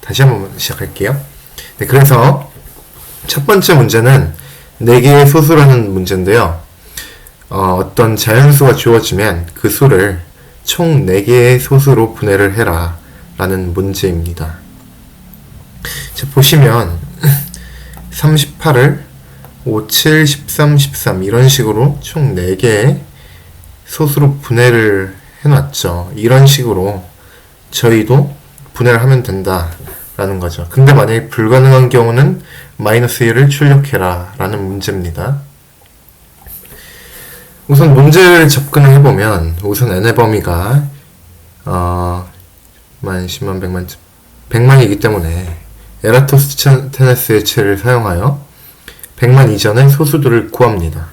다시 한번 시작할게요. 네, 그래서 첫 번째 문제는 4개의 소수라는 문제인데요. 어떤 자연수가 주어지면 그 수를 총 4개의 소수로 분해를 해라 라는 문제입니다. 자, 보시면 38을 5, 7, 13, 13 이런 식으로 총 4개의 소수로 분해를 해놨죠. 이런 식으로 저희도 분해를 하면 된다 라는 거죠. 근데 만약에 불가능한 경우는 마이너스 1을 출력해라 라는 문제입니다. 우선 문제를 접근을 해보면 우선 n의 범위가 만, 10만, 100만, 100만이기 때문에 에라토스테네스의 체를 사용하여 100만 이전의 소수들을 구합니다.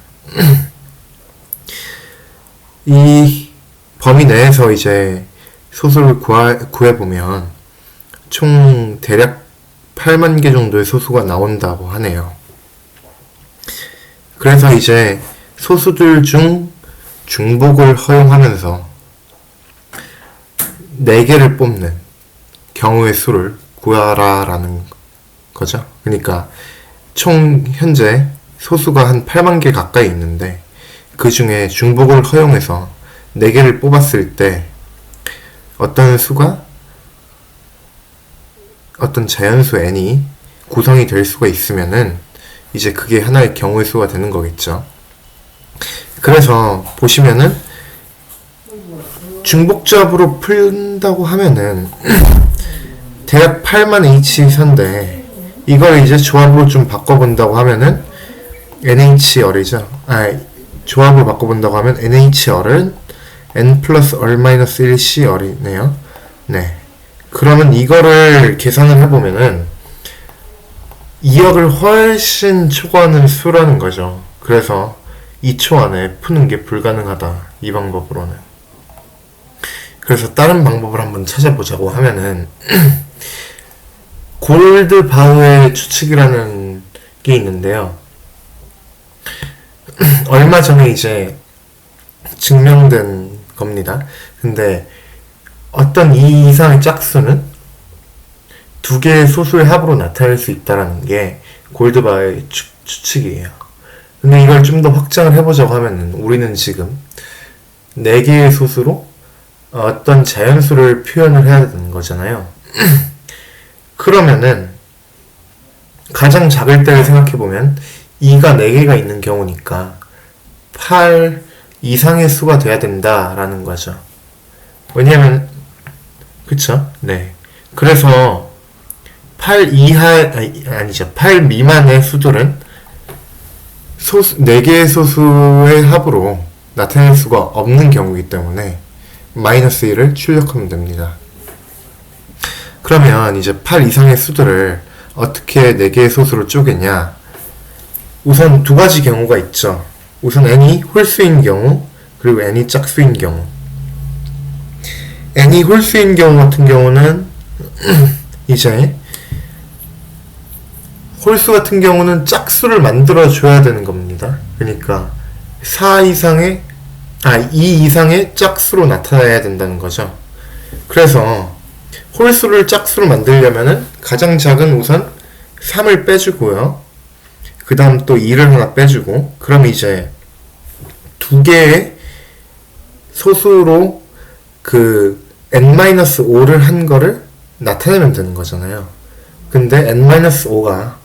이 범위 내에서 이제 소수를 구해보면 총 대략 8만 개 정도의 소수가 나온다고 하네요. 그래서 이제 소수들 중 중복을 허용하면서 4개를 뽑는 경우의 수를 구하라 라는 거죠. 그러니까 총 현재 소수가 한 8만 개 가까이 있는데 그 중에 중복을 허용해서 4개를 뽑았을 때 어떤 수가 어떤 자연수 n이 구성이 될 수가 있으면은 이제 그게 하나의 경우의 수가 되는 거겠죠. 그래서 보시면은 중복조합으로 풀다고 하면은 대략 8만 h선데 이걸 이제 조합으로 좀 바꿔본다고 하면은 NHR이죠. 조합을 바꿔본다고 하면 NHR은 n 플러스 r 마이너스 1 CR이네요. 네. 그러면 이거를 계산을 해보면은 2억을 훨씬 초과하는 수라는 거죠. 그래서 2초 안에 푸는 게 불가능하다. 이 방법으로는. 그래서 다른 방법을 한번 찾아보자고 하면은 골드바흐의 추측이라는 게 있는데요. 얼마 전에 이제 증명된 겁니다. 근데 어떤 이 이상의 짝수는 2개의 소수의 합으로 나타낼 수 있다는 게 골드바흐의 추측이에요. 근데 이걸 좀 더 확장을 해보자고 하면은 우리는 지금 4개의 소수로 어떤 자연수를 표현을 해야 되는 거잖아요. 그러면은 가장 작을 때를 생각해보면 2가 4개가 있는 경우니까 8 이상의 수가 돼야 된다라는 거죠. 왜냐면 그쵸? 네. 그래서 8 미만의 수들은 4개의 소수의 합으로 나타낼 수가 없는 경우이기 때문에 마이너스 1을 출력하면 됩니다. 그러면 이제 8 이상의 수들을 어떻게 4개의 소수로 쪼개냐? 우선 2가지 경우가 있죠. 우선 n이 홀수인 경우, 그리고 n이 짝수인 경우. n이 홀수인 경우 같은 경우는 이제 홀수 같은 경우는 짝수를 만들어줘야 되는 겁니다. 그러니까 2 이상의 짝수로 나타나야 된다는 거죠. 그래서 홀수를 짝수로 만들려면은 가장 작은 우선 3을 빼주고요. 그 다음 또 2를 하나 빼주고, 그럼 이제 2개의 소수로 그 n-5를 한 거를 나타내면 되는 거잖아요. 근데 n-5가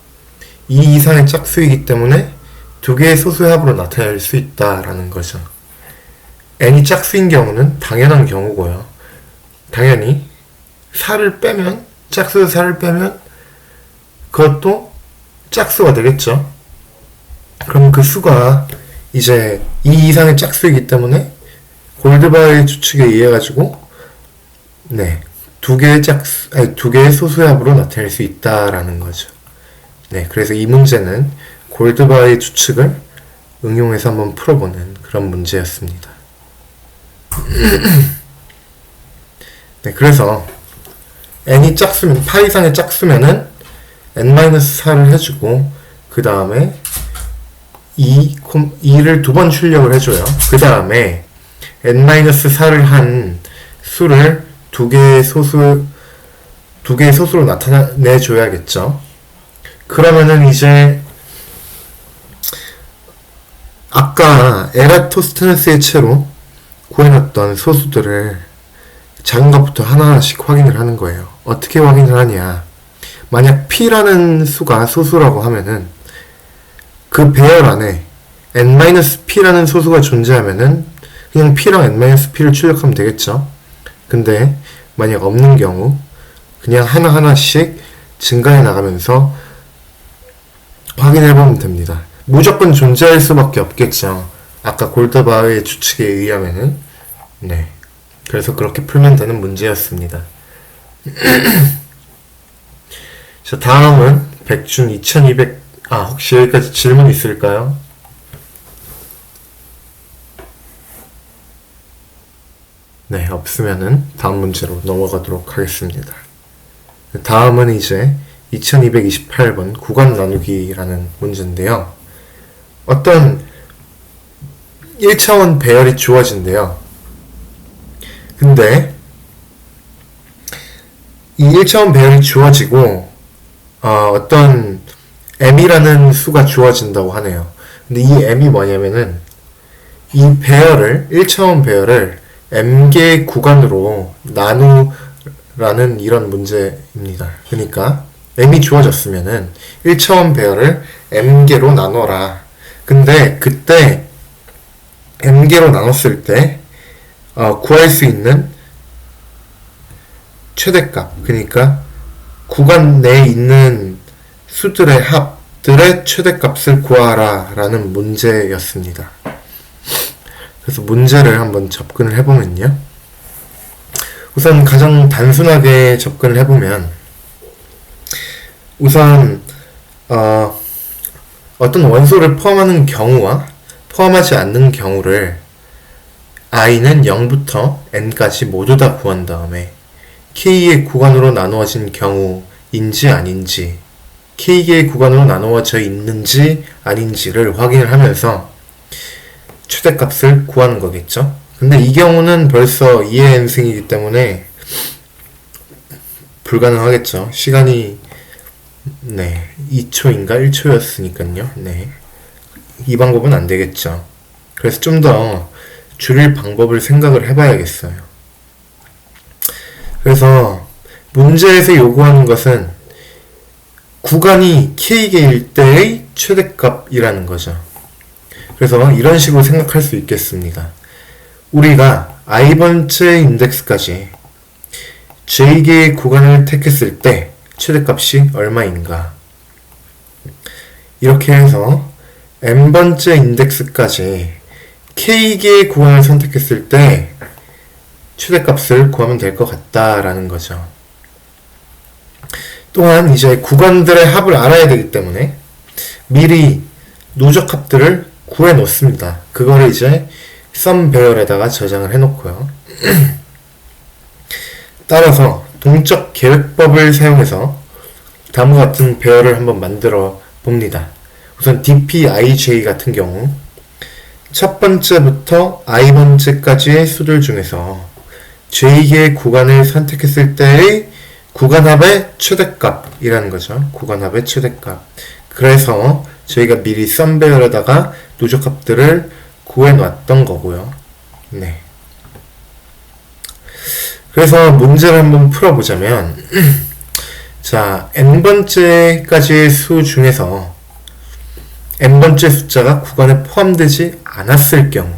2 이상의 짝수이기 때문에 2개의 소수의 합으로 나타낼 수 있다라는 거죠. n이 짝수인 경우는 당연한 경우고요. 당연히 4를 빼면, 짝수의 4를 빼면 그것도 짝수가 되겠죠. 그럼 그 수가 이제 2 이상의 짝수이기 때문에 골드바흐의 추측에 의해 가지고 2개의 소수의 합으로 나타낼 수 있다라는 거죠. 네, 그래서 이 문제는 골드바흐의 추측을 응용해서 한번 풀어보는 그런 문제였습니다. 네, 그래서 n이 짝수면, 8 이상의 짝수면은 n-4를 해주고, 그 다음에 2를 2번 출력을 해줘요. 그 다음에 n-4를 한 수를 2개의 두 개의 소수로 나타내줘야겠죠. 그러면은 이제 아까 에라토스테네스의 채로 구해놨던 소수들을 작은 것부터 하나하나씩 확인을 하는 거예요. 어떻게 확인을 하냐. 만약 P라는 수가 소수라고 하면은 그 배열 안에 n-P라는 소수가 존재하면은 그냥 P랑 n-P를 출력하면 되겠죠. 근데 만약 없는 경우 그냥 하나하나씩 증가해 나가면서 확인해보면 됩니다. 무조건 존재할 수밖에 없겠죠. 아까 골드바흐의 추측에 의하면은. 네. 그래서 그렇게 풀면 되는 문제였습니다. 자, 다음은 백준 2200, 혹시 여기까지 질문 있을까요? 네, 없으면은 다음 문제로 넘어가도록 하겠습니다. 다음은 이제 2228번 구간 나누기라는 문제인데요. 어떤 1차원 배열이 주어진대요. 근데 이 1차원 배열이 주어지고 어떤 m이라는 수가 주어진다고 하네요. 근데 이 m이 뭐냐면은 이 배열을 1차원 배열을 m개의 구간으로 나누라는 이런 문제입니다. 그러니까 m이 주어졌으면은 1차원 배열을 m개로 나눠라. 근데 그때 m개로 나눴을 때 구할 수 있는 최대값, 그러니까 구간 내에 있는 수들의 합들의 최대값을 구하라 라는 문제였습니다. 그래서 문제를 한번 접근을 해보면요. 우선 가장 단순하게 접근을 해보면 우선 어떤 원소를 포함하는 경우와 포함하지 않는 경우를 i는 0부터 n까지 모두 다 구한 다음에 k의 구간으로 나누어진 경우인지 아닌지, k개의 구간으로 나누어져 있는지 아닌지를 확인을 하면서 최대값을 구하는 거겠죠. 근데 이 경우는 벌써 2의 n승이기 때문에 불가능하겠죠. 시간이 2초인가 1초였으니까요. 이 방법은 안 되겠죠. 그래서 좀 더 줄일 방법을 생각을 해봐야겠어요. 그래서 문제에서 요구하는 것은 구간이 k개일 때의 최대값이라는 거죠. 그래서 이런 식으로 생각할 수 있겠습니다. 우리가 i번째 인덱스까지 j개의 구간을 택했을 때 최대값이 얼마인가? 이렇게 해서 n번째 인덱스까지 k개의 구간을 선택했을 때 최대값을 구하면 될 것 같다라는 거죠. 또한 이제 구간들의 합을 알아야 되기 때문에 미리 누적합들을 구해 놓습니다. 그거를 이제 썸 배열에다가 저장을 해 놓고요. 따라서 동적 계획법을 사용해서 다음과 같은 배열을 한번 만들어 봅니다. 우선 dpij 같은 경우 첫 번째부터 i번째까지의 수들 중에서 j개의 구간을 선택했을 때의 구간합의 최대값이라는 거죠. 구간합의 최대값. 그래서 저희가 미리 썸 배열에다가 누적합들을 구해놨던 거고요. 그래서 문제를 한번 풀어보자면 자, n번째까지의 수 중에서 n번째 숫자가 구간에 포함되지 않았을 경우,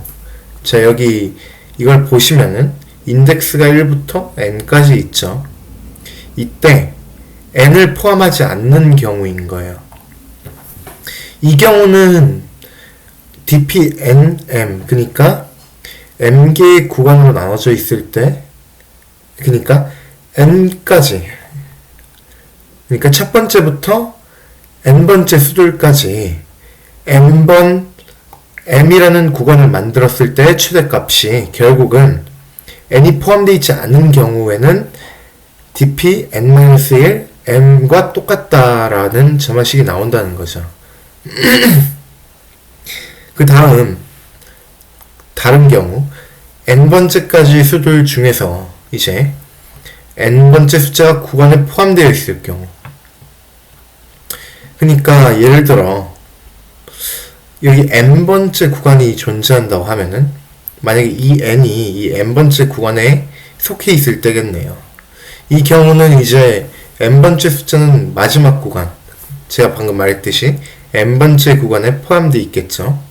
자, 여기 이걸 보시면은 인덱스가 1부터 n까지 있죠. 이때 n을 포함하지 않는 경우인 거예요. 이 경우는 dpnm, 그러니까 m개의 구간으로 나눠져 있을 때, 그러니까 n까지, 그러니까 첫 번째부터 n번째 수들까지 m이라는 구간을 만들었을 때의 최대값이 결국은 n이 포함되어 있지 않은 경우에는 dpn-1 m과 똑같다라는 점화식이 나온다는 거죠. 그 다음 다른 경우 n번째까지 수들 중에서 이제 n번째 숫자가 구간에 포함되어 있을 경우. 그러니까 예를 들어 여기 n번째 구간이 존재한다고 하면은 만약에 이 n이 이 n번째 구간에 속해 있을 때겠네요. 이 경우는 이제 n번째 숫자는 마지막 구간, 제가 방금 말했듯이 n번째 구간에 포함되어 있겠죠.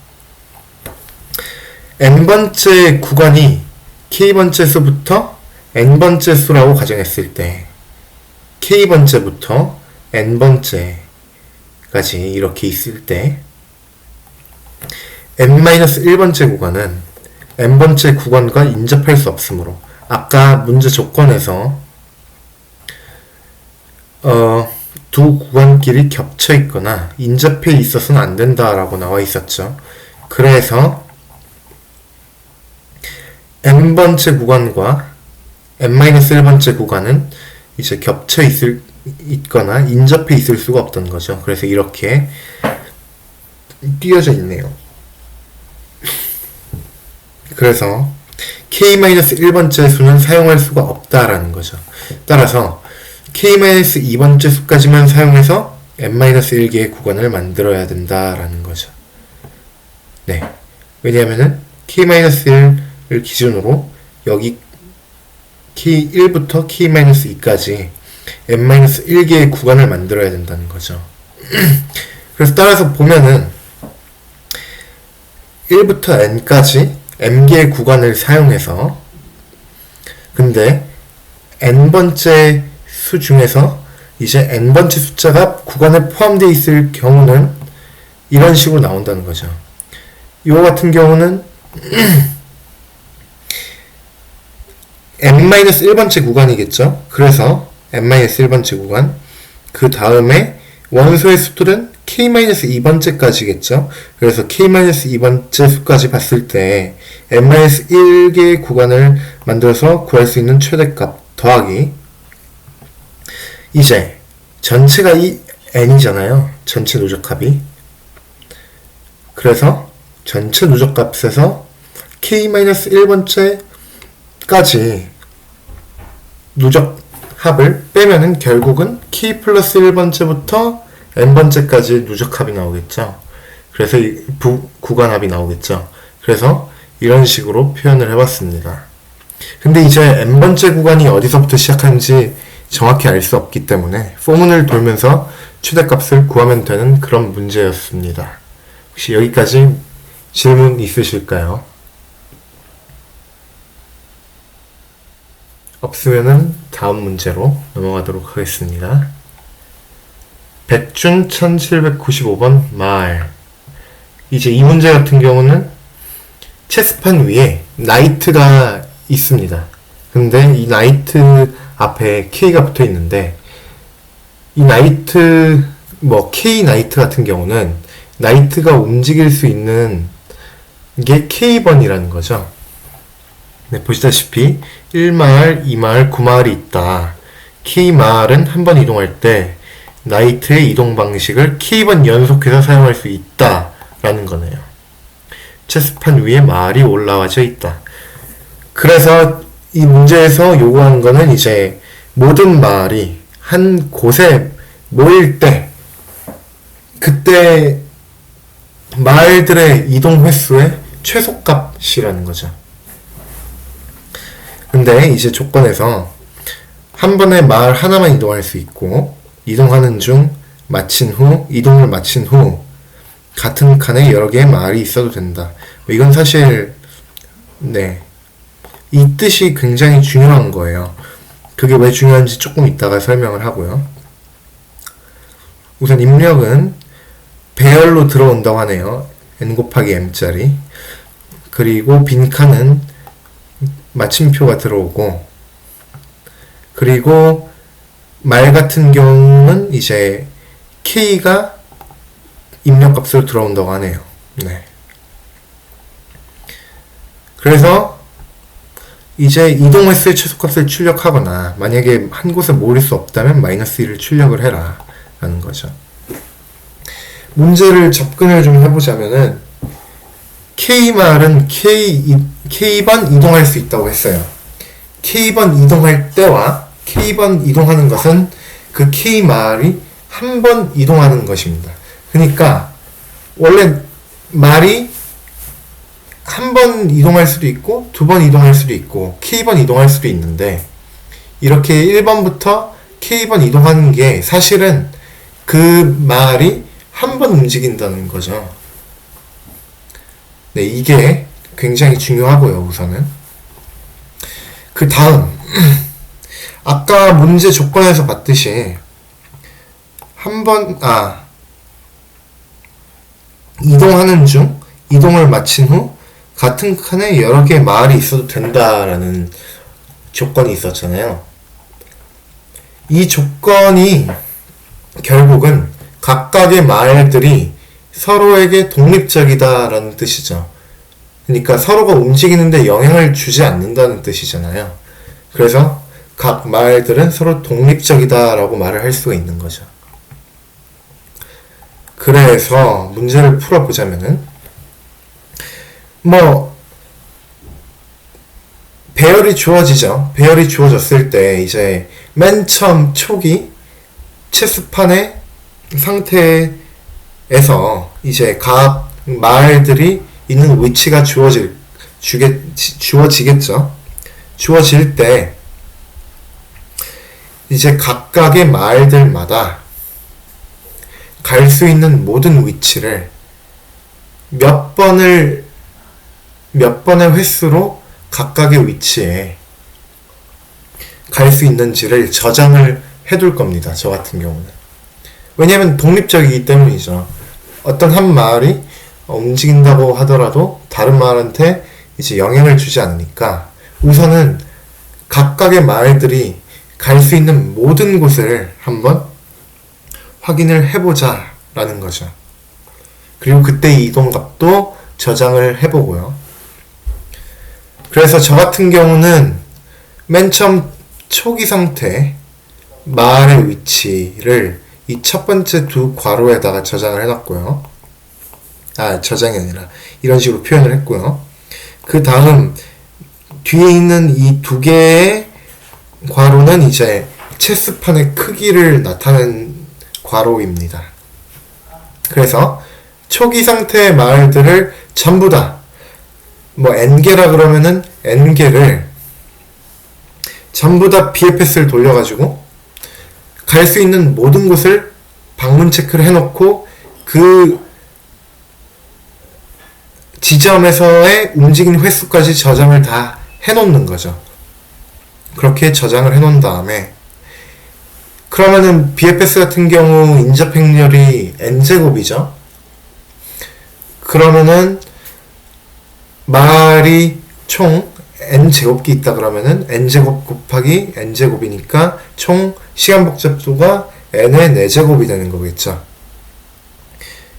n번째 구간이 k번째 수부터 n번째 수라고 가정했을 때 k번째부터 n번째까지 이렇게 있을 때 n-1번째 구간은 n번째 구간과 인접할 수 없으므로 아까 문제 조건에서 두 구간끼리 겹쳐 있거나 인접해 있어서는 안 된다라고 나와 있었죠. 그래서 n번째 구간과 n-1번째 구간은 이제 겹쳐 있거나 인접해 있을 수가 없던 거죠. 그래서 이렇게 띄어져 있네요. 그래서 k-1번째 수는 사용할 수가 없다라는 거죠. 따라서 k-2번째 수까지만 사용해서 n-1개의 구간을 만들어야 된다라는 거죠. 네. 왜냐하면은 k-1을 기준으로 여기 k1부터 k-2까지 n-1개의 구간을 만들어야 된다는 거죠. 그래서 따라서 보면은 1부터 n까지 n개의 구간을 사용해서 근데 n번째 수 중에서 이제 n번째 숫자가 구간에 포함되어 있을 경우는 이런 식으로 나온다는 거죠. 이거 같은 경우는 n-1번째 구간이겠죠. 그래서 n-1번째 구간, 그 다음에 원소의 수들은 k-2번째까지겠죠. 그래서 k-2번째 수까지 봤을 때 n-1개의 구간을 만들어서 구할 수 있는 최대값 더하기 이제 전체가 이 n이잖아요. 전체 누적합이. 그래서 전체 누적값에서 k-1번째까지 누적합을 빼면은 결국은 k 플러스 1번째부터 n번째까지 누적합이 나오겠죠. 그래서 이 구간합이 나오겠죠. 그래서 이런 식으로 표현을 해봤습니다. 근데 이제 n번째 구간이 어디서부터 시작하는지 정확히 알 수 없기 때문에 포문을 돌면서 최대값을 구하면 되는 그런 문제였습니다. 혹시 여기까지 질문 있으실까요? 없으면은 다음 문제로 넘어가도록 하겠습니다. 백준 1795번 말. 이제 이 문제 같은 경우는 체스판 위에 나이트가 있습니다. 근데 이 나이트 앞에 K가 붙어 있는데 이 나이트 K 나이트 같은 경우는 나이트가 움직일 수 있는 게 K번이라는 거죠. 네, 보시다시피 1마을, 2마을, 9마을이 있다. K마을은 한 번 이동할 때 나이트의 이동 방식을 K번 연속해서 사용할 수 있다 라는 거네요. 체스판 위에 마을이 올라와져 있다. 그래서 이 문제에서 요구하는 거는 이제 모든 마을이 한 곳에 모일 때 그때 마을들의 이동 횟수의 최소값이라는 거죠. 근데 이제 조건에서 한 번에 마을 하나만 이동할 수 있고 이동하는 중 이동을 마친 후 같은 칸에 여러 개의 마을이 있어도 된다. 이건 사실 이 뜻이 굉장히 중요한 거예요. 그게 왜 중요한지 조금 이따가 설명을 하고요. 우선 입력은 배열로 들어온다고 하네요. n 곱하기 m짜리. 그리고 빈칸은 마침표가 들어오고, 그리고 말 같은 경우는 이제 k가 입력값으로 들어온다고 하네요. 네. 그래서 이제 이동 횟수의 최소값을 출력하거나 만약에 한 곳에 모일 수 없다면 마이너스 1을 출력을 해라 라는 거죠. 문제를 접근을 좀 해보자면은 K말은 K번 이동할 수 있다고 했어요. K번 이동할 때와 k번 이동하는 것은 그 k 말이 한 번 이동하는 것입니다. 그러니까 원래 말이 한 번 이동할 수도 있고 두 번 이동할 수도 있고 k번 이동할 수도 있는데 이렇게 1번부터 k번 이동하는 게 사실은 그 말이 한 번 움직인다는 거죠. 네, 이게 굉장히 중요하고요, 우선은. 그 다음, 아까 문제 조건에서 봤듯이, 이동하는 중, 이동을 마친 후, 같은 칸에 여러 개의 말이 있어도 된다라는 조건이 있었잖아요. 이 조건이 결국은 각각의 말들이 서로에게 독립적이다라는 뜻이죠. 그러니까 서로가 움직이는데 영향을 주지 않는다는 뜻이잖아요. 그래서 각 말들은 서로 독립적이다라고 말을 할 수가 있는 거죠. 그래서 문제를 풀어보자면은 배열이 주어지죠. 배열이 주어졌을 때 이제 맨 처음 초기 체스판의 상태에서 이제 각 말들이 있는 위치가 주어지겠죠. 주어질 때 이제 각각의 말들마다 갈 수 있는 모든 위치를 몇 번의 횟수로 각각의 위치에 갈 수 있는지를 저장을 해둘 겁니다. 저 같은 경우는. 왜냐하면 독립적이기 때문이죠. 어떤 한 말이 움직인다고 하더라도 다른 말한테 이제 영향을 주지 않으니까 우선은 각각의 말들이 갈 수 있는 모든 곳을 한번 확인을 해보자 라는 거죠. 그리고 그때 이동값도 저장을 해보고요. 그래서 저 같은 경우는 맨 처음 초기 상태 말의 위치를 이 첫 번째 두 괄호에다가 저장을 해놨고요. 저장이 아니라 이런 식으로 표현을 했고요. 그 다음 뒤에 있는 이 두 개의 괄호는 이제 체스판의 크기를 나타낸 괄호입니다. 그래서 초기 상태의 말들을 전부 다 n개라 그러면은 n개를 전부 다 BFS를 돌려가지고 갈 수 있는 모든 곳을 방문 체크를 해놓고 그 지점에서의 움직이는 횟수까지 저장을 다 해놓는 거죠. 그렇게 저장을 해놓은 다음에 그러면은 BFS 같은 경우 인접 행렬이 n제곱이죠. 그러면은 말이 총 n제곱기 있다 그러면은 n제곱 곱하기 n제곱이니까 총 시간 복잡도가 n의 4제곱이 되는 거겠죠.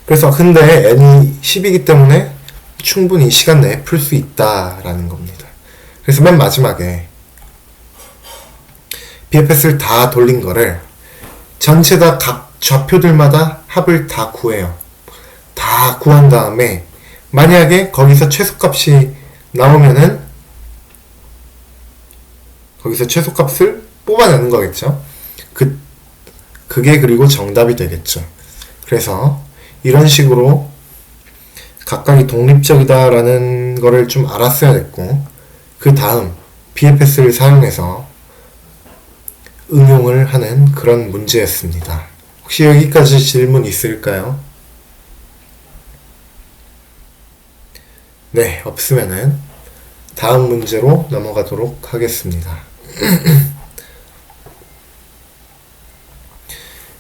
그래서 근데 n이 10이기 때문에 충분히 시간 내에 풀 수 있다라는 겁니다. 그래서 맨 마지막에 BFS를 다 돌린 거를 전체 다 각 좌표들마다 합을 다 구해요. 다 구한 다음에 만약에 거기서 최소값이 나오면은 거기서 최소값을 뽑아내는 거겠죠. 그게 그리고 정답이 되겠죠. 그래서 이런 식으로 각각이 독립적이다라는 거를 좀 알았어야 됐고 그 다음 BFS를 사용해서 응용을 하는 그런 문제였습니다. 혹시 여기까지 질문 있을까요? 네, 없으면은 다음 문제로 넘어가도록 하겠습니다.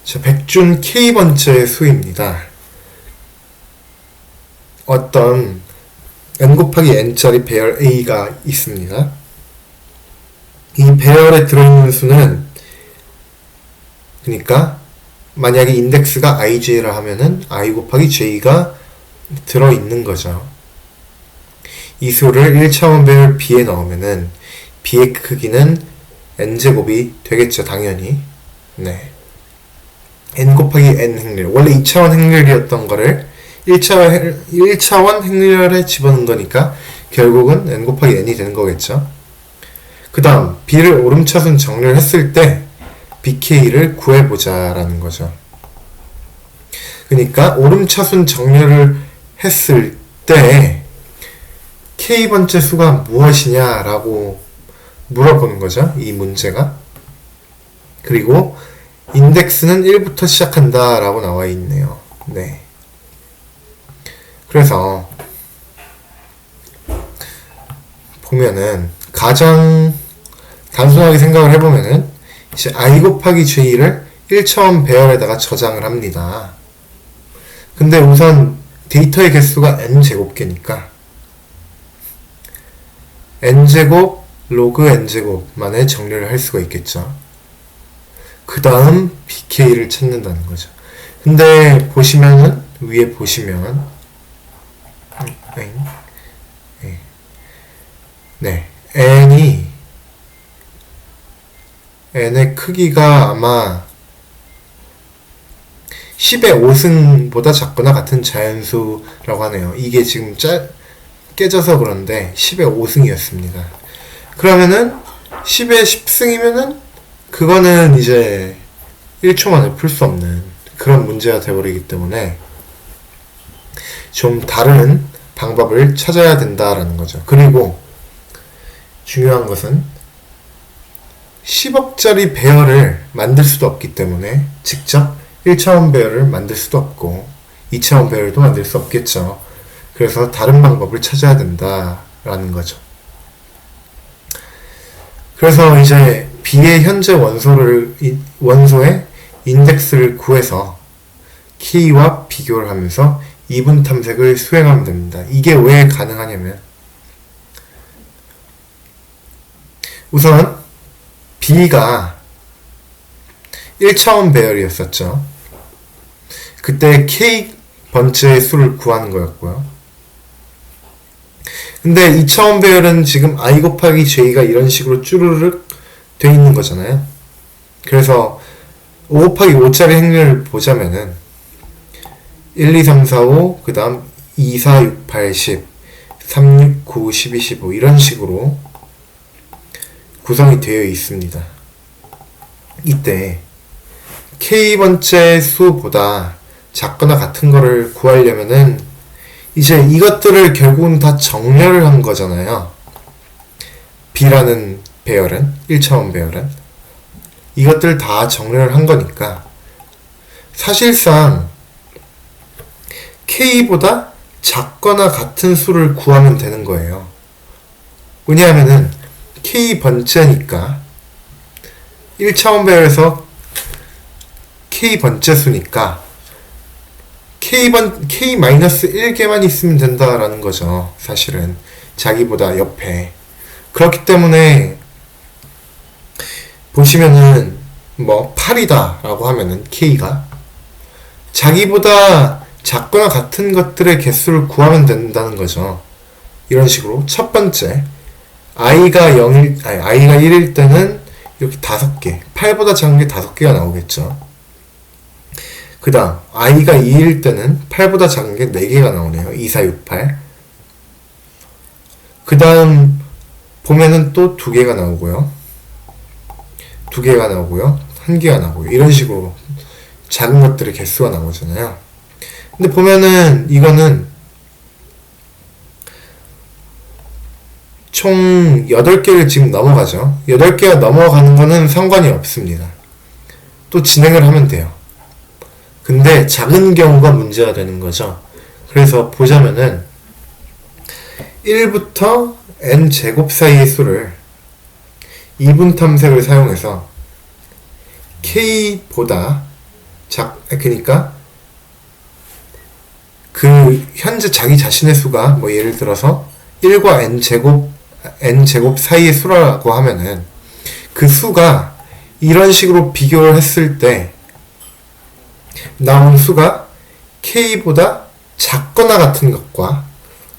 자, 백준 K번째 수입니다. 어떤 n 곱하기 n짜리 배열 A가 있습니다. 이 배열에 들어있는 수는 그러니까 만약에 인덱스가 ij라 하면은 i 곱하기 j가 들어있는 거죠. 이 수를 1차원 배열 B에 넣으면은 B의 크기는 n제곱이 되겠죠, 당연히. 네. n 곱하기 n 행렬. 원래 2차원 행렬이었던 거를 1차원 행렬에 집어넣은 거니까 결국은 n 곱하기 n이 되는 거겠죠. 그 다음 b를 오름차순 정렬 했을 때 bk를 구해보자라는 거죠. 그러니까 오름차순 정렬을 했을 때 k번째 수가 무엇이냐라고 물어보는 거죠. 이 문제가. 그리고 인덱스는 1부터 시작한다 라고 나와 있네요. 네. 그래서 보면은 가장 단순하게 생각을 해보면은 이제 i 곱하기 j를 1차원 배열에다가 저장을 합니다. 근데 우선 데이터의 개수가 n제곱개니까 n제곱 로그 n제곱만에 정리를 할 수가 있겠죠. 그 다음 bk를 찾는다는 거죠. 근데 보시면은 위에 보시면 네, n의 크기가 아마 10의 5승보다 작거나 같은 자연수라고 하네요. 이게 지금 깨져서 그런데 10의 5승이었습니다. 그러면은 10의 10승이면은 그거는 이제 1초 만에 풀 수 없는 그런 문제가 되어버리기 때문에 좀 다른 방법을 찾아야 된다라는 거죠. 그리고 중요한 것은 10억짜리 배열을 만들 수도 없기 때문에 직접 1차원 배열을 만들 수도 없고 2차원 배열도 만들 수 없겠죠. 그래서 다른 방법을 찾아야 된다라는 거죠. 그래서 이제 B의 현재 원소의 인덱스를 구해서 K와 비교를 하면서 이분 탐색을 수행하면 됩니다. 이게 왜 가능하냐면 우선 B가 1차원 배열이었었죠. 그때 K번째의 수를 구하는 거였고요. 근데 2차원 배열은 지금 i 곱하기 j가 이런 식으로 쭈르륵 돼 있는 거잖아요. 그래서 5 곱하기 5짜리 행렬을 보자면은 1, 2, 3, 4, 5, 그 다음 2, 4, 6, 8, 10, 3, 6, 9, 12, 15 이런 식으로 구성이 되어 있습니다. 이때 k번째 수보다 작거나 같은 거를 구하려면은 이제 이것들을 결국은 다 정렬을 한 거잖아요. B라는 배열은 1차원 배열은 이것들 다 정렬을 한 거니까 사실상 K보다 작거나 같은 수를 구하면 되는 거예요. 왜냐하면은 K번째니까 1차원 배열에서 K번째 수니까 K-1개만 있으면 된다라는 거죠. 사실은 자기보다 옆에. 그렇기 때문에 보시면은 뭐 8이다 라고 하면은 K가 자기보다 작거나 같은 것들의 개수를 구하면 된다는 거죠. 이런 식으로 첫 번째 i가 1일 때는 이렇게 5개 8보다 작은 게 5개가 나오겠죠. 그 다음 i가 2일 때는 8보다 작은 게 4개가 나오네요. 2, 4, 6, 8. 그 다음 보면은 또 2개가 나오고요. 2개가 나오고요. 1개가 나오고요. 이런 식으로 작은 것들의 개수가 나오잖아요. 근데 보면은 이거는 총 8개를 지금 넘어가죠. 8개가 넘어가는 거는 상관이 없습니다. 또 진행을 하면 돼요. 근데 작은 경우가 문제가 되는 거죠. 그래서 보자면은 1부터 n제곱 사이의 수를 이분 탐색을 사용해서 k보다 그러니까 그 현재 자기 자신의 수가 뭐 예를 들어서 1과 n제곱 사이의 수라고 하면은 그 수가 이런 식으로 비교를 했을 때 나온 수가 k보다 작거나 같은 것과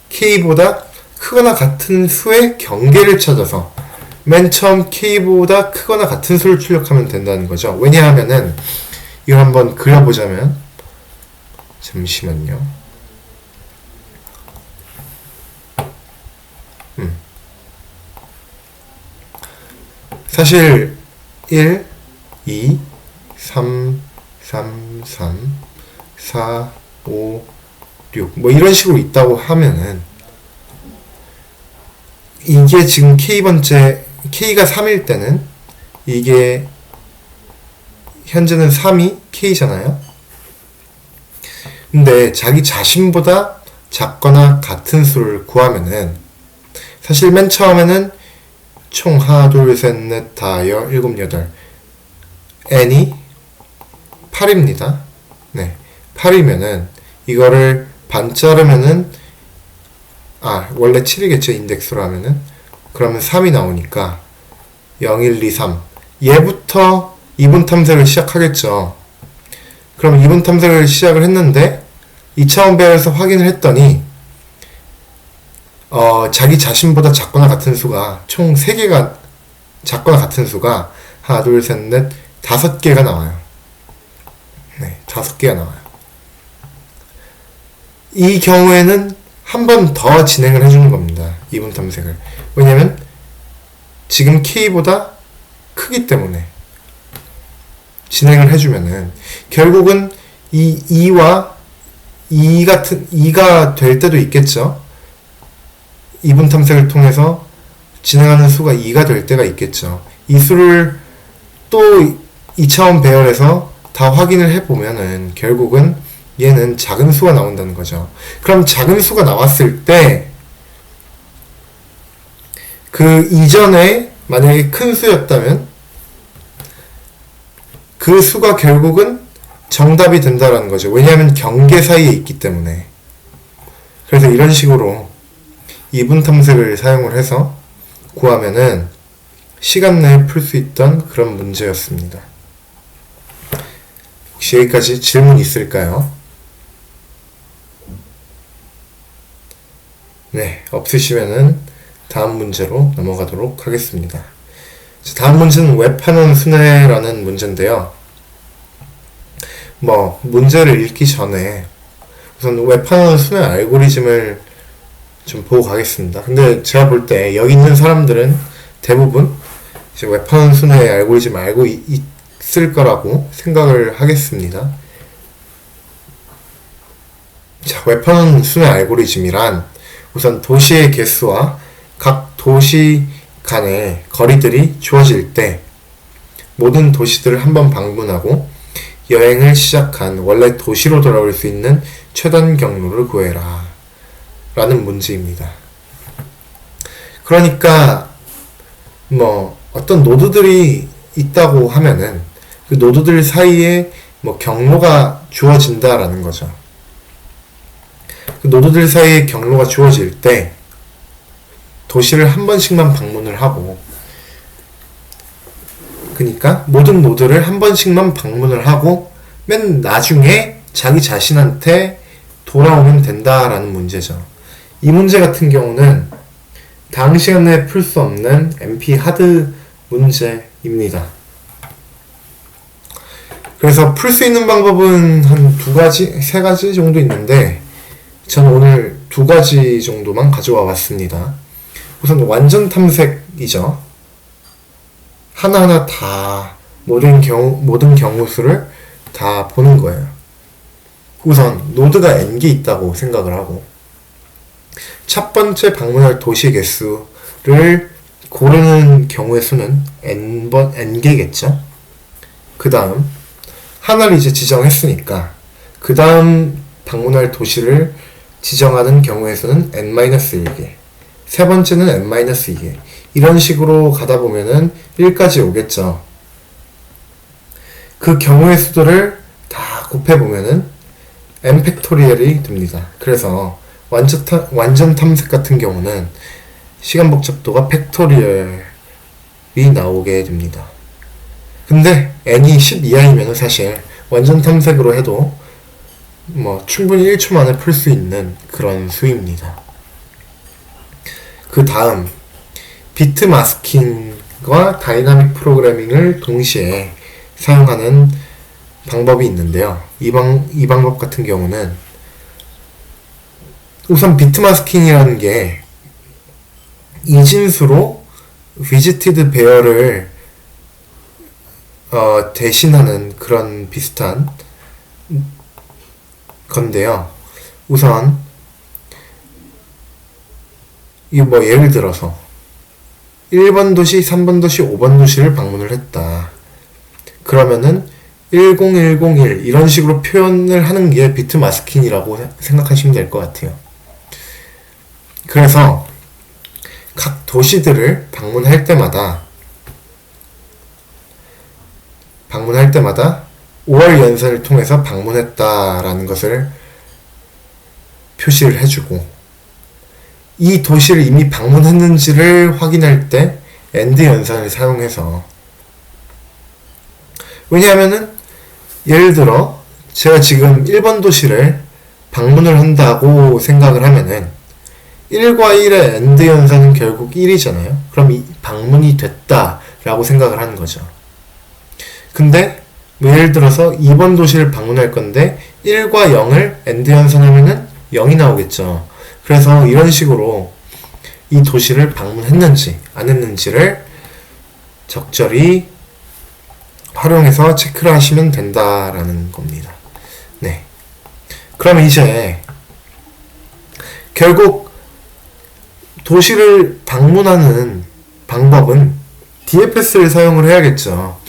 k보다 크거나 같은 수의 경계를 찾아서 맨 처음 k보다 크거나 같은 수를 출력하면 된다는 거죠. 왜냐하면은 이거 한번 그려보자면 잠시만요. 사실 1, 2, 3, 4, 5, 6 뭐 이런 식으로 있다고 하면은 이게 지금 K번째 K가 3일 때는 이게 현재는 3이 K잖아요. 근데 자기 자신보다 작거나 같은 수를 구하면은 사실 맨 처음에는 총 하나 둘 셋 넷 다 열 일곱 여덟 n이 8입니다. 네, 8이면은 이거를 반 자르면은 원래 7이겠죠, 인덱스로 하면은. 그러면 3이 나오니까 0, 1, 2, 3 얘부터 이분 탐색을 시작하겠죠. 그럼 이분 탐색을 시작을 했는데 2차원 배열에서 확인을 했더니 자기 자신보다 작거나 같은 수가 총 3개가 작거나 같은 수가 하나 둘 셋 넷 5개가 나와요. 네, 5개가 나와요. 이 경우에는 한 번 더 진행을 해주는 겁니다. 이분 탐색을. 왜냐면 지금 K보다 크기 때문에 진행을 해주면은 결국은 이 2와 2가 될 때도 있겠죠. 이분 탐색을 통해서 진행하는 수가 2가 될 때가 있겠죠. 이 수를 또 2차원 배열에서 다 확인을 해보면은 결국은 얘는 작은 수가 나온다는 거죠. 그럼 작은 수가 나왔을 때 그 이전에 만약에 큰 수였다면 그 수가 결국은 정답이 된다라는 거죠. 왜냐하면 경계 사이에 있기 때문에. 그래서 이런 식으로 이분 탐색을 사용을 해서 구하면은 시간 내에 풀 수 있던 그런 문제였습니다. 혹시 여기까지 질문 있을까요? 네, 없으시면은 다음 문제로 넘어가도록 하겠습니다. 다음 문제는 웹환원 순회라는 문제인데요. 문제를 읽기 전에 우선 웹환원 순회 알고리즘을 좀 보고 가겠습니다. 근데 제가 볼 때 여기 있는 사람들은 대부분 이제 웹환원 순회 알고리즘 알고 있을 거라고 생각을 하겠습니다. 자, 웹환원 순회 알고리즘이란 우선 도시의 개수와 각 도시 간의 거리들이 주어질 때 모든 도시들을 한번 방문하고 여행을 시작한 원래 도시로 돌아올 수 있는 최단 경로를 구해라 라는 문제입니다. 그러니까 어떤 노드들이 있다고 하면은 그 노드들 사이에 경로가 주어진다라는 거죠. 그 노드들 사이에 경로가 주어질 때 도시를 한 번씩만 방문을 하고, 그러니까 모든 노드를 한 번씩만 방문을 하고 맨 나중에 자기 자신한테 돌아오면 된다라는 문제죠. 이 문제 같은 경우는 다음 시간에 풀 수 없는 NP 하드 문제입니다. 그래서 풀 수 있는 방법은 한 2가지, 3가지 정도 있는데 저는 오늘 2가지 정도만 가져와 봤습니다. 우선 완전 탐색이죠. 하나하나 다 모든 경우 수를 다 보는 거예요. 우선 노드가 n개 있다고 생각을 하고 첫 번째 방문할 도시 개수를 고르는 경우의 수는 n개겠죠. 그 다음 하나를 이제 지정했으니까 그 다음 방문할 도시를 지정하는 경우의 수는 n-1개, 세 번째는 n-2개, 이런 식으로 가다 보면은 1까지 오겠죠. 그 경우의 수들을 다 곱해보면은 n 팩토리얼이 됩니다. 그래서 완전 탐색 같은 경우는 시간 복잡도가 팩토리얼이 나오게 됩니다. 근데 n이 10 이하이면 사실 완전 탐색으로 해도 충분히 1초 만에 풀 수 있는 그런 수입니다. 그 다음 비트 마스킹과 다이나믹 프로그래밍을 동시에 사용하는 방법이 있는데요. 이 방법 같은 경우는 우선 비트 마스킹이라는 게 이진수로 비지티드 배열을 대신하는 그런 비슷한 건데요. 우선 이 뭐 예를 들어서 1번 도시, 3번 도시, 5번 도시를 방문을 했다. 그러면은 10101 이런 식으로 표현을 하는 게 비트 마스킹이라고 생각하시면 될 것 같아요. 그래서 각 도시들을 방문할 때마다 5월 연산을 통해서 방문했다라는 것을 표시를 해주고, 이 도시를 이미 방문했는지를 확인할 때 AND 연산을 사용해서, 왜냐하면은 예를 들어 제가 지금 1번 도시를 방문을 한다고 생각을 하면은 1과 1의 AND 연산은 결국 1이잖아요. 그럼 이 방문이 됐다라고 생각을 하는 거죠. 근데 뭐 예를 들어서 2번 도시를 방문할 건데 1과 0을 AND 연산하면은 0이 나오겠죠. 그래서 이런 식으로 이 도시를 방문했는지 안 했는지를 적절히 활용해서 체크를 하시면 된다라는 겁니다. 네. 그럼 이제 결국 도시를 방문하는 방법은 DFS를 사용을 해야겠죠.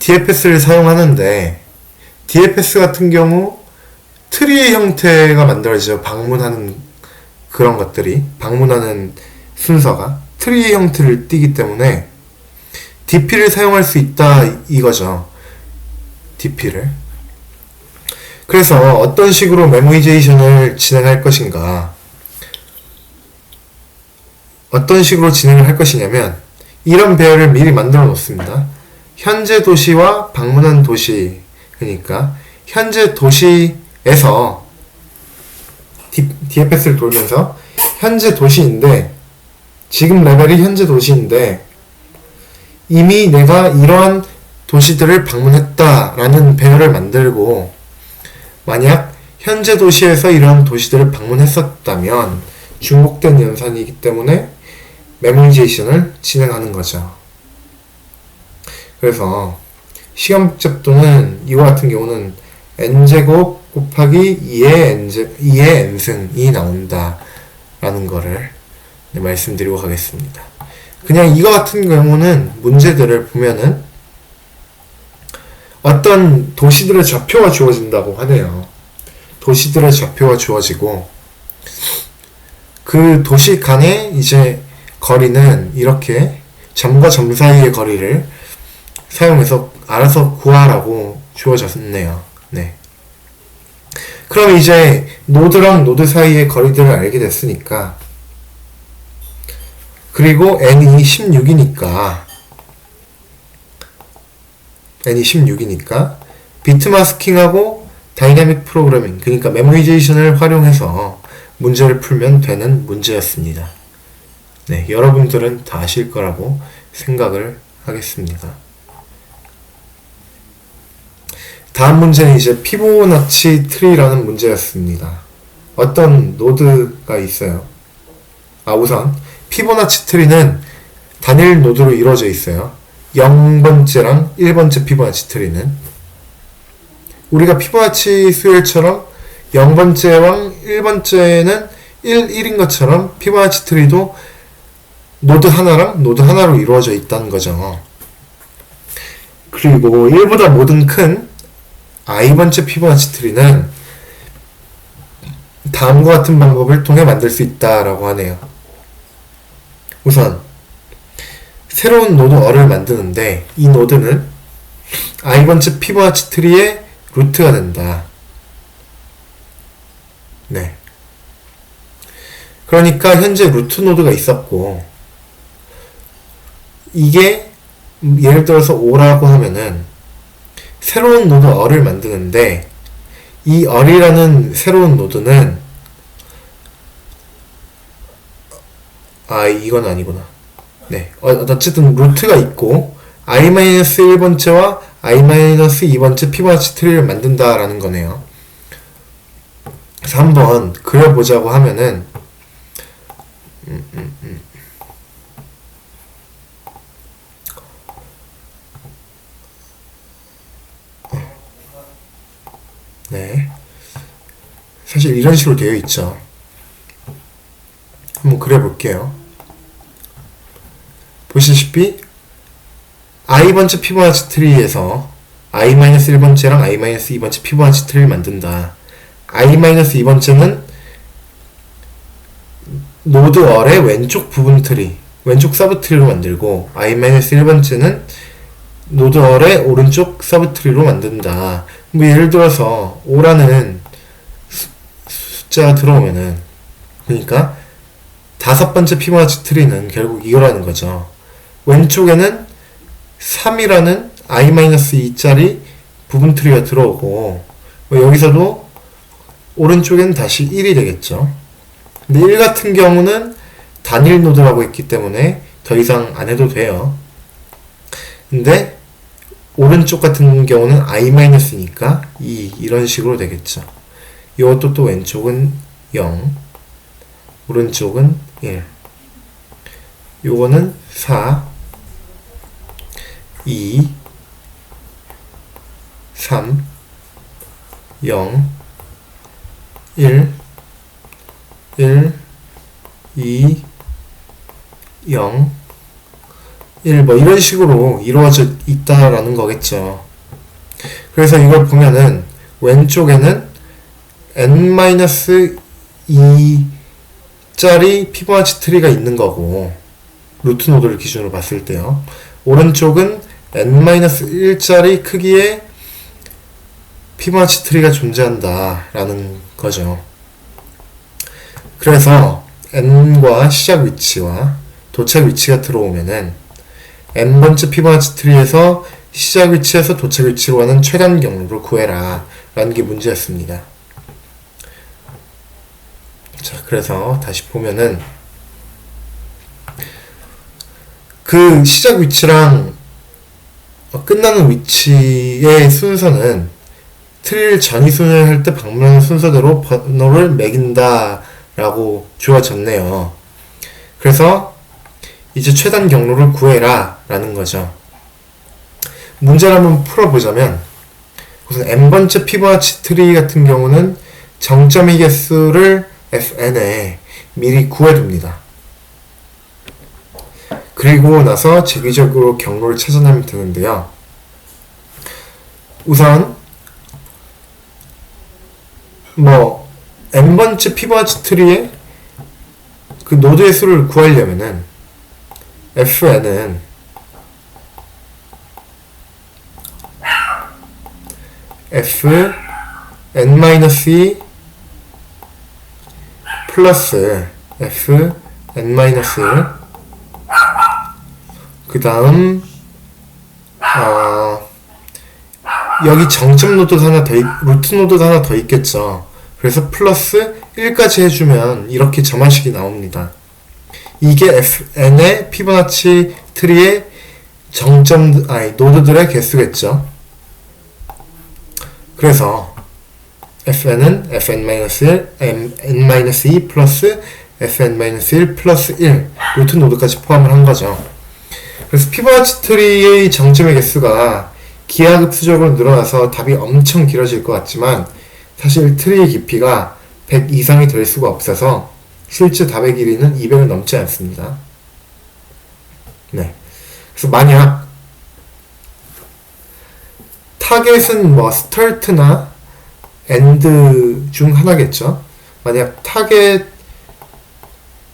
DFS를 사용하는데 DFS 같은 경우 트리의 형태가 만들어지죠. 방문하는 그런 것들이, 방문하는 순서가 트리의 형태를 띠기 때문에 DP를 사용할 수 있다 이거죠. DP를. 그래서 어떤 식으로 메모이제이션을 진행할 것인가, 어떤 식으로 진행을 할 것이냐면 이런 배열을 미리 만들어 놓습니다. 현재 도시와 방문한 도시, 그러니까 현재 도시에서 DFS를 돌면서 현재 도시인데, 지금 레벨이 현재 도시인데 이미 내가 이러한 도시들을 방문했다라는 배열을 만들고, 만약 현재 도시에서 이러한 도시들을 방문했었다면 중복된 연산이기 때문에 메모리제이션을 진행하는 거죠. 그래서 시간 복잡도는 이와 같은 경우는 n제곱 곱하기 2의 n승이 나온다 라는 거를 말씀드리고 가겠습니다. 그냥 이거 같은 경우는 문제들을 보면은 어떤 도시들의 좌표가 주어진다고 하네요. 도시들의 좌표가 주어지고 그 도시 간의 이제 거리는 이렇게 점과 점 사이의 거리를 사용해서 알아서 구하라고 주어졌네요. 네. 그럼 이제 노드랑 노드 사이의 거리들을 알게 됐으니까, 그리고 n이 16이니까 비트 마스킹하고 다이내믹 프로그래밍, 그러니까 메모리제이션을 활용해서 문제를 풀면 되는 문제였습니다. 네, 여러분들은 다 아실 거라고 생각을 하겠습니다. 다음 문제는 이제 피보나치 트리라는 문제였습니다. 어떤 노드가 있어요. 우선 피보나치 트리는 단일 노드로 이루어져 있어요. 0번째랑 1번째 피보나치 트리는 우리가 피보나치 수열처럼 0번째랑 1번째는 1인 것처럼 피보나치 트리도 노드 하나랑 노드 하나로 이루어져 있다는 거죠. 그리고 1보다 모든 큰 i번째 피보나치 트리는 다음과 같은 방법을 통해 만들 수 있다라고 하네요. 우선 새로운 노드 어를 만드는데 이 노드는 i번째 피보나치 트리의 루트가 된다. 네. 그러니까 현재 루트 노드가 있었고, 이게 예를 들어서 5라고 하면은 새로운 노드 어를 만드는데 이 어이라는 새로운 노드는 이건 아니구나. 네. 어쨌든 루트가 있고 i-1번째와 i-2번째 피보나치 트리를 만든다라는 거네요. 그래서 한번 그려보자고 하면은 네. 사실 이런 식으로 되어 있죠. 한번 그려볼게요. 보시다시피 i번째 피보나치 트리에서 i-1번째랑 i-2번째 피보나치 트리를 만든다. i-2번째는 노드 얼의 왼쪽 부분 트리, 왼쪽 서브 트리로 만들고 i-1번째는 노드 얼의 오른쪽 서브 트리로 만든다. 뭐 예를 들어서 5라는 숫자가 들어오면은, 그러니까 5번째 피보나치 트리는 결국 이거라는 거죠. 왼쪽에는 3이라는 i-2짜리 부분 트리가 들어오고, 여기서도 오른쪽에는 다시 1이 되겠죠. 근데 1 같은 경우는 단일 노드라고 했기 때문에 더 이상 안 해도 돼요. 근데 오른쪽 같은 경우는 i-니까 2 이런 식으로 되겠죠. 이것도 또 왼쪽은 0, 오른쪽은 1. 요거는 4, 2, 3, 0, 1, 1, 2, 0, 1, 뭐 이런 식으로 이루어져 있다라는 거겠죠. 그래서 이걸 보면은 왼쪽에는 n-2짜리 피보나치 트리가 있는 거고, 루트 노드를 기준으로 봤을 때요. 오른쪽은 n-1짜리 크기의 피보나치 트리가 존재한다 라는 거죠. 그래서 n과 시작 위치와 도착 위치가 들어오면은 n번째 피보나치 트리에서 시작 위치에서 도착 위치로 가는 최단 경로를 구해라 라는 게 문제였습니다. 자, 그래서 다시 보면은 그 시작 위치랑 끝나는 위치의 순서는 트리를 전이순을 할 때 방문하는 순서대로 번호를 매긴다 라고 주어졌네요. 그래서 이제 최단 경로를 구해라 라는 거죠. 문제를 한번 풀어보자면, 우선 n번째 피보나치 트리 같은 경우는 정점의 개수를 fn에 미리 구해둡니다. 그리고 나서 재기적으로 경로를 찾아내면 되는데요. 우선 n번째 피보나치 트리의 그 노드의 수를 구하려면은 fn은 fn-2 플러스 fn-1 그 다음 여기 정점 노드 하나 더 루트 노드 하나 더 있겠죠. 그래서 플러스 1까지 해주면 이렇게 점화식이 나옵니다. 이게 fn의 피보나치 트리의 노드들의 개수겠죠. 그래서 fn은 fn-1, n-2 플러스 fn-1 플러스 1 루트 노드까지 포함을 한 거죠. 그래서 피보나치 트리의 정점의 개수가 기하급수적으로 늘어나서 답이 엄청 길어질 것 같지만, 사실 트리의 깊이가 100 이상이 될 수가 없어서 실제 답의 길이는 200을 넘지 않습니다. 네. 그래서 만약 타겟은 스타트나 엔드 중 하나겠죠. 만약 타겟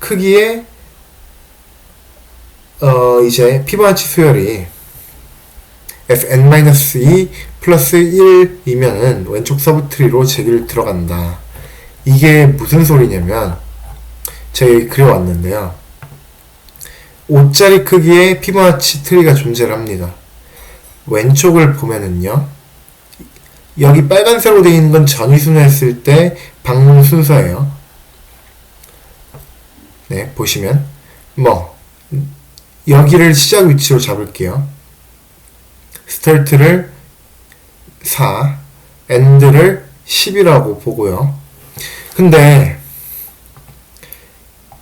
크기의 이제 피보나치 수열이 fn-2 플러스 1이면은 왼쪽 서브트리로 제기를 들어간다. 이게 무슨 소리냐면, 제가 그려왔는데요. 5짜리 크기의 피보나치 트리가 존재를 합니다. 왼쪽을 보면은요, 여기 빨간색으로 되어 있는 건 전이순을 했을 때 방문 순서예요. 네, 보시면 여기를 시작 위치로 잡을게요. 스타트를 4, 엔드를 10이라고 보고요. 근데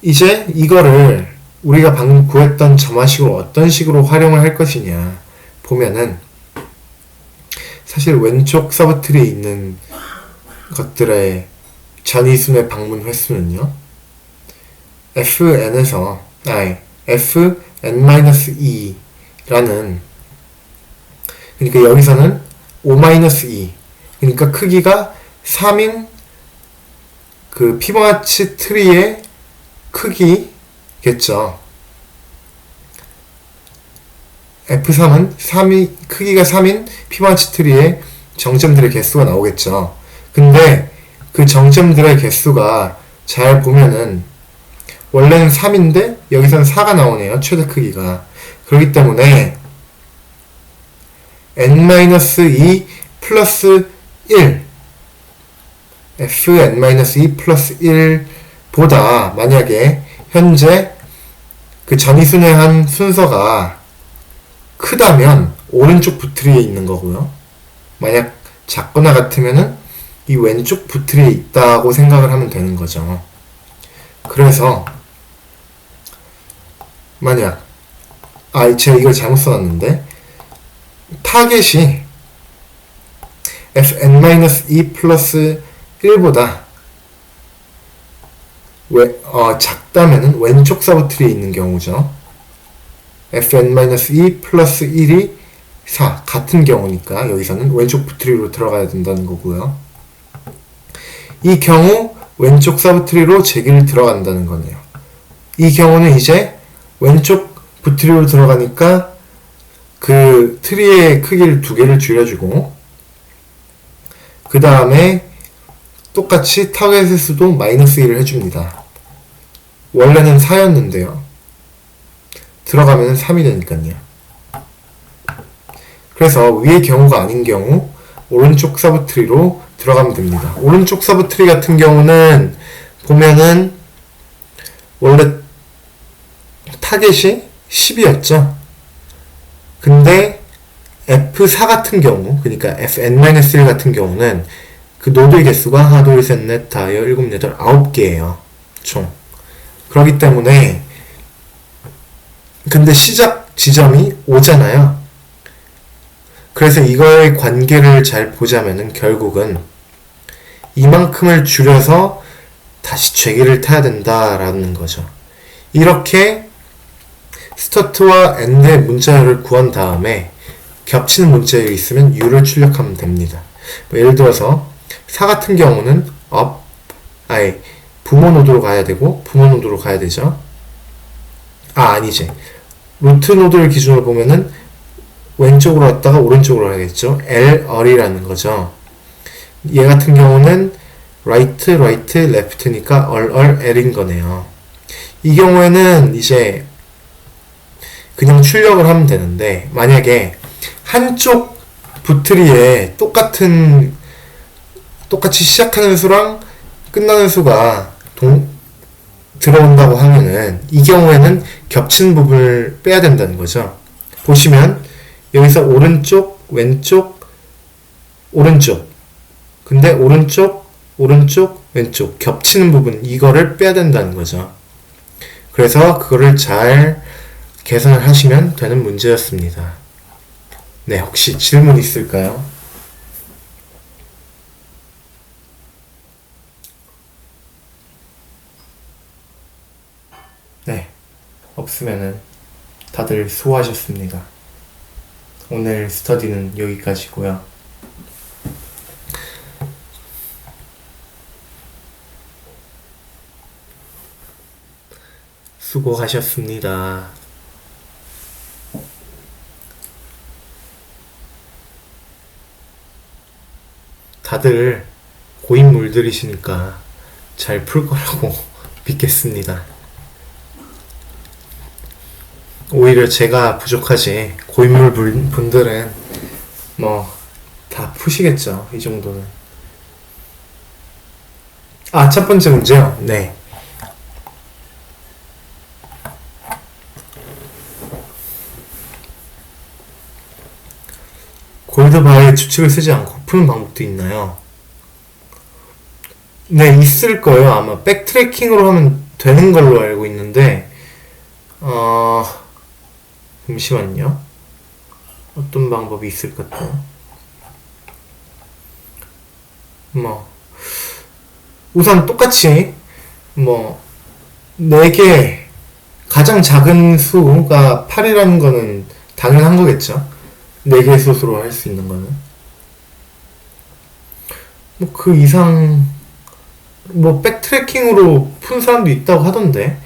이제 이거를 우리가 방금 구했던 점화식으로 어떤 식으로 활용을 할 것이냐 보면은, 사실 왼쪽 서브트리에 있는 것들의 전이순의 방문 횟수는요, fn에서, fn-2라는, 그러니까 여기서는 5-2, 그러니까 크기가 3인 그 피보나치 트리의 크기겠죠. F3은 크기가 3인 피보나치 트리의 정점들의 개수가 나오겠죠. 근데 그 정점들의 개수가 잘 보면은 원래는 3인데 여기서는 4가 나오네요. 최대 크기가. 그렇기 때문에 n-2 플러스 1 fn-2 플러스 1보다 만약에 현재 그 전이순회한 순서가 크다면 오른쪽 부트리에 있는 거고요. 만약 작거나 같으면은 이 왼쪽 부트리에 있다고 생각을 하면 되는 거죠. 그래서 만약 제가 이걸 잘못 써놨는데 타겟이 fn-2 플러스 1보다 작다면은 왼쪽 서브트리에 있는 경우죠. fn-2 플러스 1이 4 같은 경우니까 여기서는 왼쪽 부트리로 들어가야 된다는 거고요. 이 경우 왼쪽 서브트리로 제기를 들어간다는 거네요. 이 경우는 이제 왼쪽 부트리로 들어가니까 그 트리의 크기를 2개를 줄여주고 그 다음에 똑같이 타겟의 수도 마이너스 1을 해줍니다. 원래는 4였는데요. 들어가면 3이 되니까요. 그래서 위의 경우가 아닌 경우 오른쪽 서브트리로 들어가면 됩니다. 오른쪽 서브트리 같은 경우는 보면은 원래 타겟이 10이었죠. 근데 F4 같은 경우, 그러니까 fn-1 같은 경우는 그 노드의 개수가 하나, 둘, 셋, 넷, 다, 여, 일곱, 여덟, 9개예요. 총. 그렇기 때문에 근데 시작 지점이 5잖아요. 그래서 이거의 관계를 잘 보자면은 결국은 이만큼을 줄여서 다시 제기를 타야 된다라는 거죠. 이렇게 스타트와 엔드의 문자열을 구한 다음에 겹치는 문자열이 있으면 U를 출력하면 됩니다. 예를 들어서 4 같은 경우는 부모 노드로 가야 되고 부모 노드로 가야 되죠. 아니지. 루트 노드를 기준으로 보면은 왼쪽으로 왔다가 오른쪽으로 가야겠죠. L-R이라는 거죠. 얘 같은 경우는 right, left니까 L인 거네요. 이 경우에는 이제 그냥 출력을 하면 되는데 만약에 한쪽 부트리에 똑같이 시작하는 수랑 끝나는 수가 들어온다고 하면은 이 경우에는 겹치는 부분을 빼야 된다는 거죠. 보시면 여기서 오른쪽, 왼쪽, 오른쪽 근데 오른쪽, 왼쪽 겹치는 부분 이거를 빼야 된다는 거죠. 그래서 그거를 잘 계산을 하시면 되는 문제였습니다. 네, 혹시 질문 있을까요? 네, 없으면은 다들 수고하셨습니다. 오늘 스터디는 여기까지고요. 수고하셨습니다. 다들 고인물들이시니까 잘 풀 거라고 믿겠습니다. 오히려 제가 부족하지 고인물 분들은 뭐 다 푸시겠죠. 이 정도는. 첫 번째 문제요. 네. 골드바의 추측을 쓰지 않고 푸는 방법도 있나요? 네, 있을 거예요. 아마 백트래킹으로 하면 되는 걸로 알고 있는데 잠시만요. 어떤 방법이 있을까요? 우선 똑같이 뭐 4개 가장 작은 수가 8이라는 거는 당연한 거겠죠. 4개의 수로 할 수 있는 거는. 뭐 그 이상 뭐 백트래킹으로 푼 사람도 있다고 하던데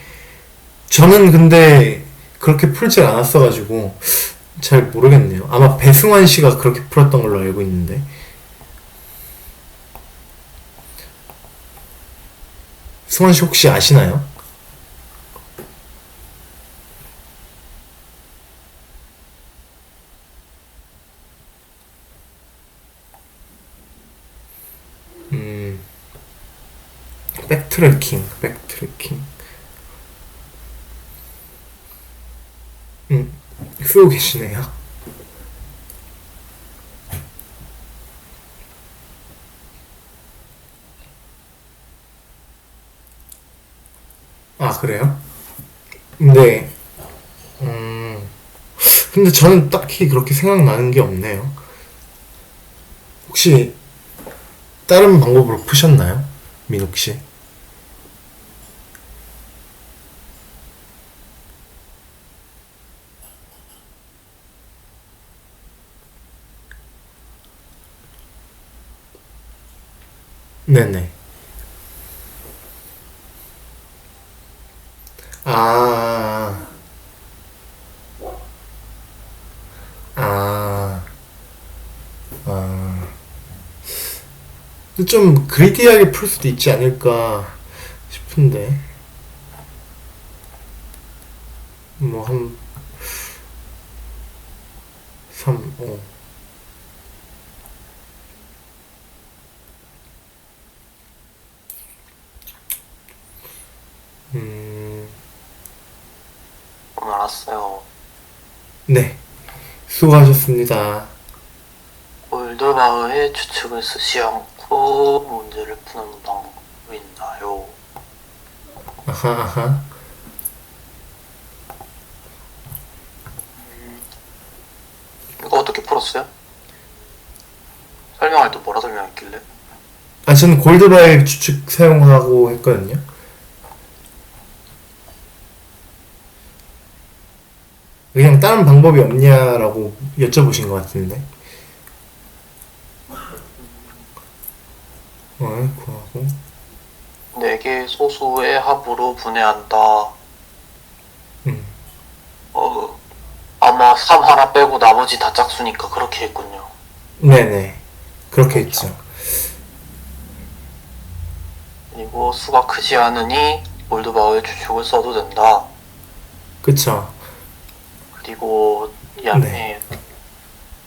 저는 근데 그렇게 풀질 않았어가지고 잘 모르겠네요. 아마 배승환 씨가 그렇게 풀었던 걸로 알고 있는데 승환 씨 혹시 아시나요? 음, 백트래킹. 쓰고 계시네요. 아, 그래요? 네. 음, 근데 저는 딱히 그렇게 생각나는 게 없네요. 혹시 다른 방법으로 푸셨나요? 민욱 씨? 네네. 아, 아, 아. 좀 그리디하게 풀 수도 있지 않을까 싶은데. 뭐, 한, 3, 5. 음, 알았어요. 네. 수고하셨습니다. 골드바흐의 추측을 쓰지 않고 문제를 푸는 방법이 있나요? 아하, 아하. 이거 어떻게 풀었어요? 설명할 때 뭐라 설명했길래? 아, 저는 골드바일 추측 사용하고 했거든요. 그냥 다른 방법이 없냐라고 여쭤보신 것 같은데. 구하고. 4개 소수의 합으로 분해한다. 음, 아마 3 하나 빼고 나머지 다 짝수니까 그렇게 했군요. 네네. 그렇게 그렇죠. 했죠. 그리고 수가 크지 않으니 골드바흐의 추측을 써도 된다. 그쵸. 그리고 이 네. 안에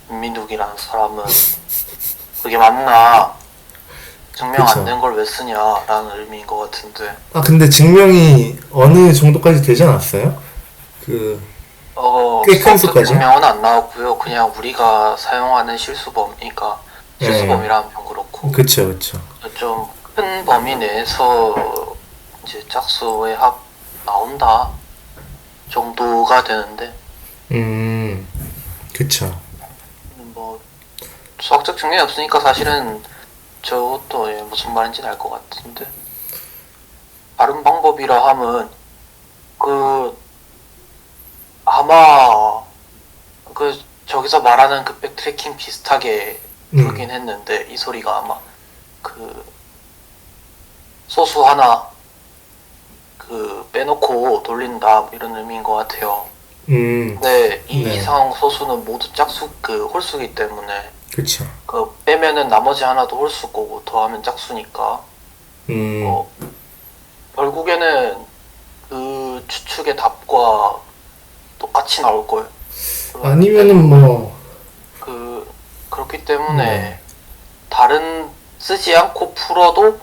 민민욱이라는 사람은 그게 맞나? 증명 안 그쵸. 된 걸 왜 쓰냐라는 의미인 것 같은데. 아, 근데 증명이 어느 정도까지 되지 않았어요? 그, 꽤 큰 수학적 수까지? 증명은 안 나왔고요. 그냥 우리가 사용하는 실수범, 그러니까 네. 실수범이라면 좀 그렇고 그쵸, 그쵸. 좀 큰 범위 내에서 이제 짝수의 합 나온다 정도가 되는데 음, 그쵸. 뭐 수학적 증명이 없으니까 사실은 저것도 무슨 말인지는 알 것 같은데 다른 방법이라 함은 그 아마 그 저기서 말하는 그 백트래킹 비슷하게 음, 부르긴 했는데 이 소리가 아마 그 소수 하나 그 빼놓고 돌린다 이런 의미인 것 같아요. 음, 근데 이 네. 이상 소수는 모두 짝수 그 홀수기 때문에 그쵸. 그 빼면은 나머지 하나도 홀수 거고 더하면 짝수니까 음, 어 결국에는 그 추측의 답과 똑같이 나올 거예요. 아니면은 뭐, 그 그렇기 네. 때문에 다른 쓰지 않고 풀어도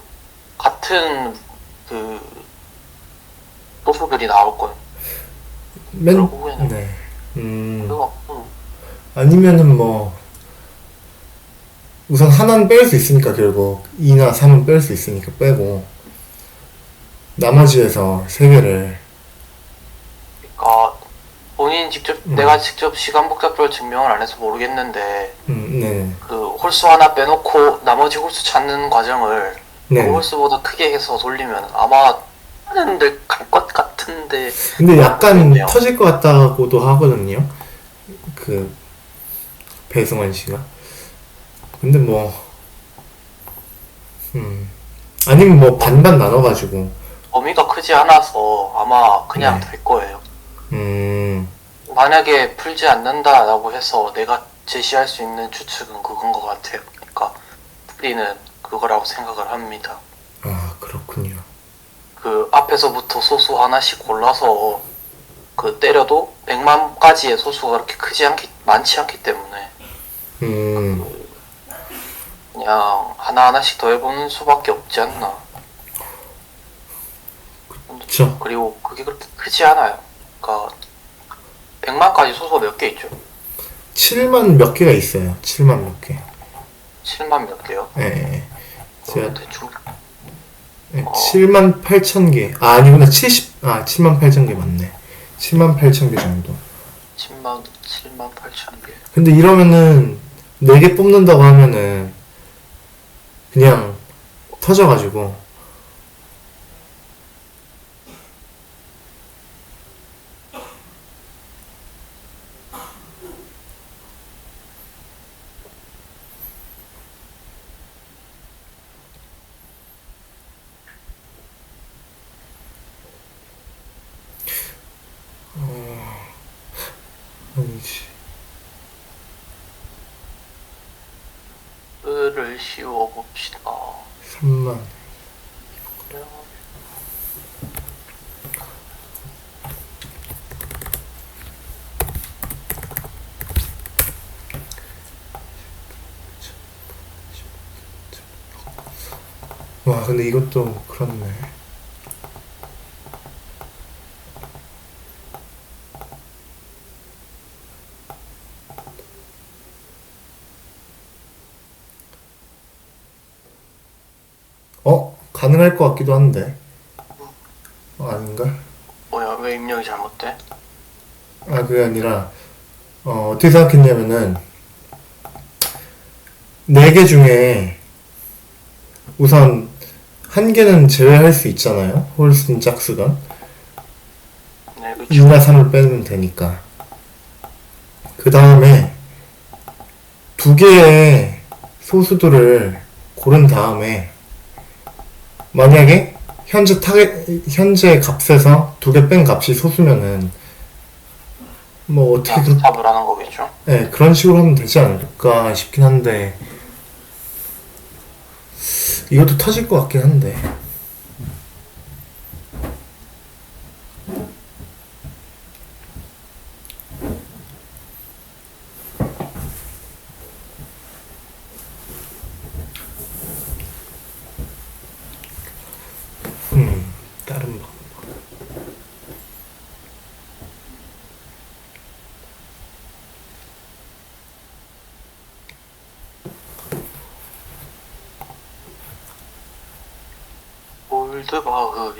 같은 그 소수들이 나올 거예요. 결국에는 네. 음, 그거 아니면은 뭐, 우선 하나는 뺄 수 있으니까 결국 2나 3은 뺄 수 있으니까 빼고 나머지에서 3개를 그러니까 본인 직접 내가 직접 시간 복잡도를 증명을 안 해서 모르겠는데 네. 그 홀수 하나 빼놓고 나머지 홀수 찾는 과정을 네. 로볼스보다 크게 해서 돌리면 아마 하는데 갈 것 같은데. 근데 약간 모르겠네요. 터질 것 같다고도 하거든요. 그 배승환 씨가. 근데 뭐 아니면 뭐 반반 나눠가지고 범위가 크지 않아서 아마 그냥 네. 될 거예요. 음, 만약에 풀지 않는다라고 해서 내가 제시할 수 있는 추측은 그건 것 같아요. 그러니까 풀이는 그거라고 생각을 합니다. 아 그렇군요. 그 앞에서부터 소수 하나씩 골라서 그 때려도 100만까지의 소수가 그렇게 많지 않기 때문에 음, 그냥 하나하나씩 더 해보는 수밖에 없지 않나. 그쵸. 그리고 그게 그렇게 크지 않아요. 그러니까 100만까지 소수가 몇 개 있죠? 7만 몇 개가 있어요. 7만 몇 개. 7만 몇 개요? 예, 예. 제가 대충 7만 8천 개. 아, 아니구나. 7만 8천 개 맞네. 7만 8천 개 정도. 7만 8천 개. 근데 이러면은 4개 뽑는다고 하면은 그냥 터져가지고 아니지. 을을 씌워봅시다. 3만. 와, 근데 이것도 그렇네. 가능할 것 같기도 한데. 아닌가? 뭐야, 왜 입력이 잘못돼? 아, 그게 아니라, 어떻게 생각했냐면은, 4개 중에 우선 한 개는 제외할 수 있잖아요. 홀슨 짝수건. 네, 그쵸. 2나 3을 빼면 되니까. 그 다음에 2개의 소수들을 고른 다음에 만약에 현재 값에서 2개 뺀 값이 소수면은 뭐 어떻게 답을 하는 거겠죠? 네, 그런 식으로 하면 되지 않을까 싶긴 한데 이것도 터질 것 같긴 한데 다른 방 골드바흐의